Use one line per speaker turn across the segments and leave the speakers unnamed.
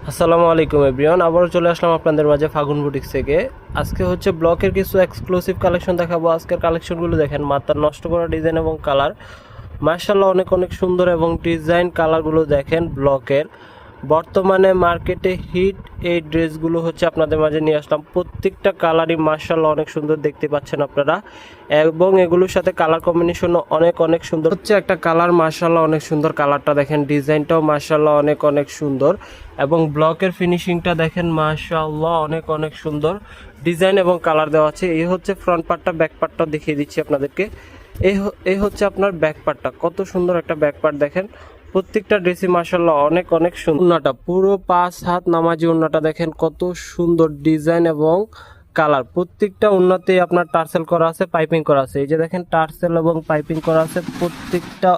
আসসালামু আলাইকুম এভরিওয়ান, আবারও চলে আসলাম আপনাদের মাঝে ফাগুন বুটিক্স থেকে। আজকে হচ্ছে ব্লকের কিছু এক্সক্লুসিভ কালেকশন দেখাবো। আজকের কালেকশনগুলো দেখেন, মাথার নষ্ট করা ডিজাইন এবং কালার মার্শাল্লাহ অনেক অনেক সুন্দর, এবং ডিজাইন কালারগুলো দেখেন ব্লকের। বর্তমানে মার্কেটে হিট এই ড্রেসগুলো হচ্ছে আপনাদের মাঝে নিয়ে আসলাম। প্রত্যেকটা কালারই মার্শাল্লাহ অনেক সুন্দর দেখতে পাচ্ছেন আপনারা, এবং এগুলোর সাথে কালার কম্বিনেশনও অনেক অনেক সুন্দর হচ্ছে। একটা কালার মার্শাল্লাহ অনেক সুন্দর, কালারটা দেখেন, ডিজাইনটাও মার্শাল্লাহ অনেক অনেক সুন্দর, এবং ব্লকের ফিনিশিংটা দেখেন মার্শাল্লাহ অনেক অনেক সুন্দর ডিজাইন এবং কালার দেওয়া আছে। এই হচ্ছে ফ্রন্ট পার্টটা, ব্যাক পার্টটা দেখিয়ে দিচ্ছি আপনাদেরকে। এই হচ্ছে আপনার ব্যাক পার্টটা, কত সুন্দর একটা ব্যাক পার্ট দেখেন। প্রত্যেকটা ড্রেসই মার্শাল্লাহ অনেক অনেক সুন্দর। ওড়নাটা পুরো 5 হাত নামাজি ওড়নাটা দেখেন, কত সুন্দর ডিজাইন এবং কালার। প্রত্যেকটা ওড়নাতেই আপনার টার্সেল করা আছে, পাইপিং করা আছে। এই যে দেখেন, টার্সেল এবং পাইপিং করা আছে প্রত্যেকটা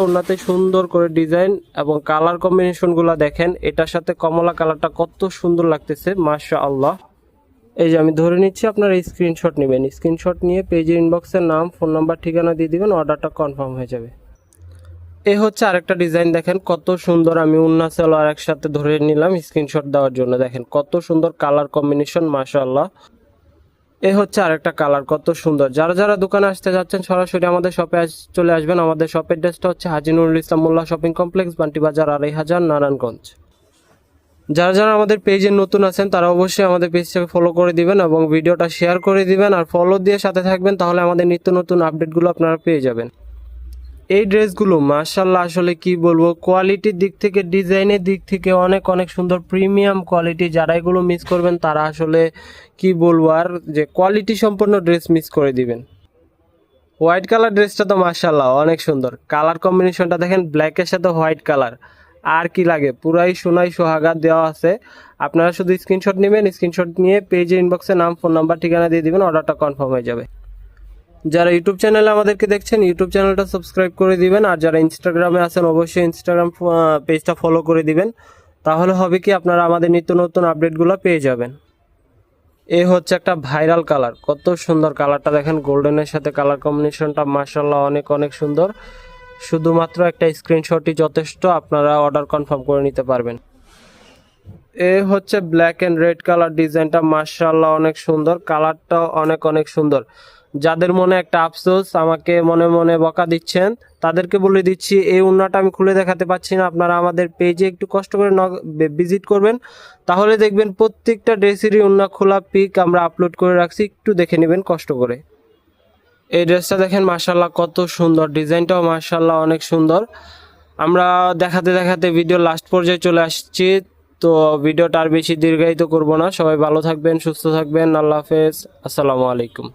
ওড়নাতে সুন্দর করে ডিজাইন এবং কালার কম্বিনেশনগুলো দেখেন। এটার সাথে কমলা কালারটা কত সুন্দর লাগতেছে মাশাআল্লাহ। এই যে আমি ধরে নিচ্ছি, আপনারা স্ক্রিনশট নেবেন। স্ক্রিনশট নিয়ে পেজের ইনবক্সের নাম, ফোন নাম্বার, ঠিকানা দিয়ে দিবেন, অর্ডারটা কনফার্ম হয়ে যাবে। এ হচ্ছে আরেকটা ডিজাইন দেখেন, কত সুন্দর। আমি উন্না সালোয়ার একসাথে ধরে নিলাম স্ক্রিনশট দেওয়ার জন্য। দেখেন কত সুন্দর কালার কম্বিনেশন মাশাআল্লাহ। এ হচ্ছে আরেকটা কালার, কত সুন্দর। যারা যারা দোকানে আসতে যাচ্ছেন সরাসরি আমাদের শপে চলে আসবেন। আমাদের শপের ড্রেসটা হচ্ছে হাজী নুরুল ইসলাম মোল্লা শপিং কমপ্লেক্স, বান্টি বাজার, ২৫০০ নারায়ণগঞ্জ। যারা যারা আমাদের পেজে নতুন আছেন তারা অবশ্যই আমাদের পেজটাকে ফলো করে দিবেন এবং ভিডিওটা শেয়ার করে দিবেন, আর ফলো দিয়ে সাথে থাকবেন, তাহলে আমাদের নিত্য নতুন আপডেটগুলো আপনারা পেয়ে যাবেন। এই ড্রেসগুলো মাশাআল্লাহ আসলে কি বলবো, কোয়ালিটির দিক থেকে, ডিজাইনের দিক থেকে অনেক অনেক সুন্দর, প্রিমিয়াম কোয়ালিটি। যারা এগুলো মিস করবেন তারা আসলে কি বলবো আর, যে কোয়ালিটি সম্পন্ন ড্রেস মিস করে দিবেন। হোয়াইট কালার ড্রেসটা তো মাশাআল্লাহ অনেক সুন্দর, কালার কম্বিনেশনটা দেখেন, ব্ল্যাকের সাথে হোয়াইট কালার। আর কি লাগে, পুরাই সোনাই সোহাগা দেওয়া আছে। আপনারা শুধু স্ক্রিনশট নেবেন, স্ক্রিনশট নিয়ে পেজে ইনবক্সে নাম, ফোন নাম্বার, ঠিকানা দিয়ে দিবেন, অর্ডারটা কনফার্ম হয়ে যাবে। যারা ইউটিউব চ্যানেলে আমাদেরকে দেখছেন, ইউটিউব চ্যানেলটা সাবস্ক্রাইব করে দিবেন, আর যারা ইনস্টাগ্রামে আছেন অবশ্যই ইনস্টাগ্রাম পেজটা ফলো করে দিবেন। তাহলে হবে কি, আপনারা আমাদের নিত্য নতুন আপডেটগুলো পেয়ে যাবেন। এ হচ্ছে একটা ভাইরাল কালার, কত সুন্দর কালারটা দেখেন, গোল্ডেনের সাথে কালার কম্বিনেশনটা মাশাআল্লাহ অনেক অনেক সুন্দর। শুধুমাত্র একটা স্ক্রিনশটই যথেষ্ট, আপনারা অর্ডার কনফার্ম করে নিতে পারবেন। এ হচ্ছে ব্ল্যাক অ্যান্ড রেড কালার, ডিজাইনটা মাশাআল্লাহ অনেক সুন্দর, কালারটাও অনেক অনেক সুন্দর। যাদের মনে একটা আফসোস, আমাকে মনে মনে বকা দিচ্ছেন, তাদেরকে বলে দিচ্ছি, এই ওড়নাটা আমি খুলে দেখাতে পাচ্ছি না। আপনারা আমাদের পেজে একটু কষ্ট করে ভিজিট করবেন, তাহলে দেখবেন প্রত্যেকটা ড্রেসেরই ওড়না খোলা পিক আমরা আপলোড করে রাখছি, একটু দেখে নেবেন কষ্ট করে। এই ড্রেসটা দেখেন মাশাআল্লাহ কত সুন্দর, ডিজাইনটাও মাশাআল্লাহ অনেক সুন্দর। আমরা দেখাতে দেখাতে ভিডিও লাস্ট পর্যায়ে চলে আসছি, তো ভিডিওটা আর বেশি দীর্ঘায়িত করব না। সবাই ভালো থাকবেন, সুস্থ থাকবেন, আল্লাহ হাফেজ, আসসালামু আলাইকুম।